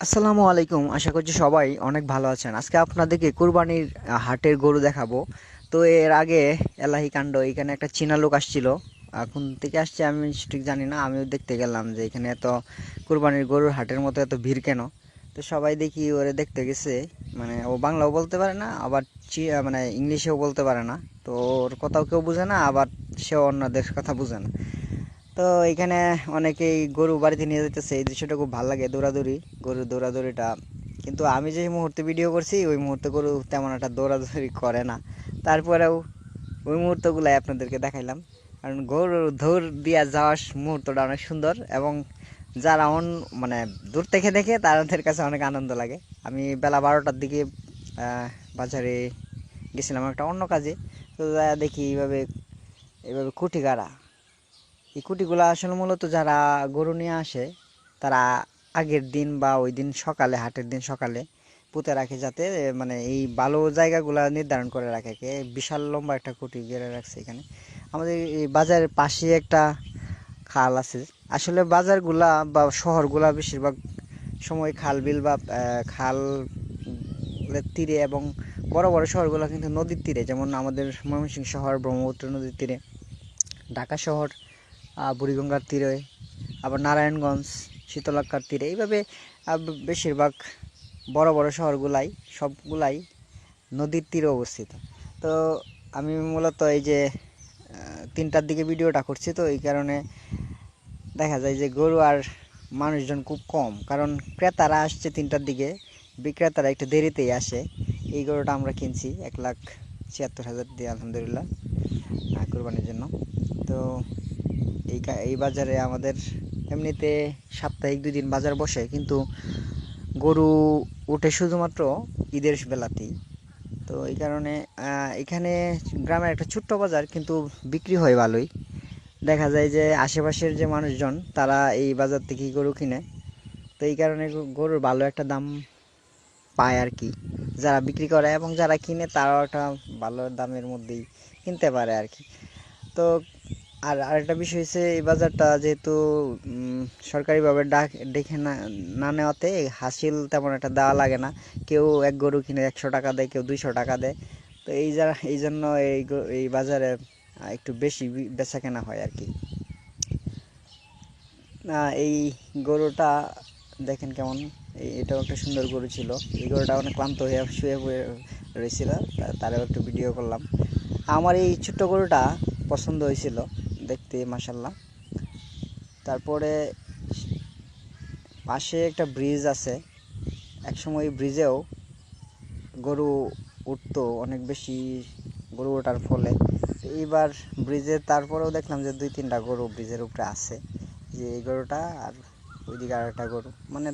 আসসালামু আলাইকুম। আশা করছি সবাই অনেক ভালো আছেন। আজকে আপনাদেরকে কুরবানির হাটের গরু দেখাবো। তো এর আগে এলাহি কাণ্ড, এখানে একটা চীনা লোক আসছিল। এখন থেকে আসছে আমি ঠিক জানি না। আমিও দেখতে গেলাম যে এখানে এত কুরবানির গরুর হাটের মতো এত ভিড় কেন। তো সবাই দেখি ওরে দেখতে গেছে। মানে ও বাংলাও বলতে পারে না, আবার মানে ইংলিশেও বলতে পারে না। তো ওর কথাও কেউ বুঝে না, আবার সেও অন্যদের কথা বুঝে না। তো এখানে অনেকেই গরু বাড়িতে নিয়ে যেতেছে, এই দৃশ্যটা খুব ভালো লাগে, দৌড়াদৌড়ি, গরুর দৌড়াদৌড়িটা। কিন্তু আমি যে মুহূর্তে ভিডিও করছি ওই মুহূর্তে গরু তেমন একটা দৌড়াদৌড়ি করে না। তারপরেও ওই মুহূর্তগুলাই আপনাদেরকে দেখাইলাম, কারণ গরুর দৌড় দিয়া যাওয়ার মুহূর্তটা অনেক সুন্দর, এবং যারা মানে দূর থেকে দেখে তাদের কাছে অনেক আনন্দ লাগে। আমি বেলা 12টার দিকে বাজারে গেছিলাম একটা অন্য কাজে। তো দেখি এইভাবে এইভাবে খুঁটি গাড়া, এই খুঁটিগুলো আসলে মূলত যারা গরু নিয়ে আসে তারা আগের দিন বা ওই দিন সকালে, হাটের দিন সকালে পুঁতে রাখে, যাতে মানে এই ভালো জায়গাগুলো নির্ধারণ করে রাখে। বিশাল লম্বা একটা খুঁটি গেড়ে রাখছে এখানে। আমাদের এই বাজারের পাশে একটা খাল আছে। আসলে বাজারগুলা বা শহরগুলা বেশিরভাগ সময় খাল বিল বা খালের তীরে, এবং বড় বড় শহরগুলো কিন্তু নদীর তীরে, যেমন আমাদের ময়মনসিংহ শহর ব্রহ্মপুত্র নদীর তীরে, ঢাকা শহর বুড়িগঙ্গার তীরে, আবার নারায়ণগঞ্জ শীতলক্ষ্যার তীরে, এইভাবে বেশিরভাগ বড় বড় শহরগুলাই সবগুলাই নদীর তীরে অবস্থিত। তো আমি মূলত এই যে 3টার দিকে ভিডিওটা করছি, তো এই কারণে দেখা যায় যে গরু আর মানুষজন খুব কম, কারণ ক্রেতারা আসছে 3টার দিকে, বিক্রেতারা একটু দেরিতেই আসে। এই গরুটা আমরা কিনছি 1,76,000 দিয়ে, আলহামদুলিল্লাহ, কোরবানির জন্য। তো এই বাজারে আমাদের এমনিতে সাপ্তাহিক 2 দিন বাজার বসে, কিন্তু গরু উঠে শুধুমাত্র ঈদের বেলাতেই। তো এই কারণে এখানে গ্রামের একটা ছোট্ট বাজার, কিন্তু বিক্রি হয় ভালোই। দেখা যায় যে আশেপাশের যে মানুষজন তারা এই বাজার থেকেই গরু কিনে। তো এই কারণে গরুর ভালো একটা দাম পায় আর কি, যারা বিক্রি করে, এবং যারা কিনে তারাও একটা ভালো দামের মধ্যেই কিনতে পারে আর কি। তো আর আরেকটা বিষয় হচ্ছে, এই বাজারটা যেহেতু সরকারিভাবে ডেকে না না নেওয়াতে হাসিল তেমন একটা দেওয়া লাগে না। কেউ এক গরু কিনে 100 টাকা দেয়, কেউ 200 টাকা দেয়। তো এই জন্য এই বাজারে একটু বেশি বেচা কেনা হয় আর কি। এই গরুটা দেখেন কেমন, এটাও একটা সুন্দর গরু ছিল। এই গরুটা অনেক ক্লান্ত হয়ে শুয়ে রয়েছিল, তারও একটু ভিডিও করলাম। আমার এই ছোট্ট গরুটা পছন্দ হয়েছিল দেখতে, মাশাল্লাহ। তারপরে পাশে একটা ব্রিজ আছে, একসময় ব্রিজেও গরু উঠতো অনেক বেশি, গরু ওঠার ফলে। এইবার ব্রিজে তারপরেও দেখলাম যে 2-3টা গরু ব্রিজের উপরে আছে, যে এই গরুটা আর ওইদিকে আর একটা গরু, মানে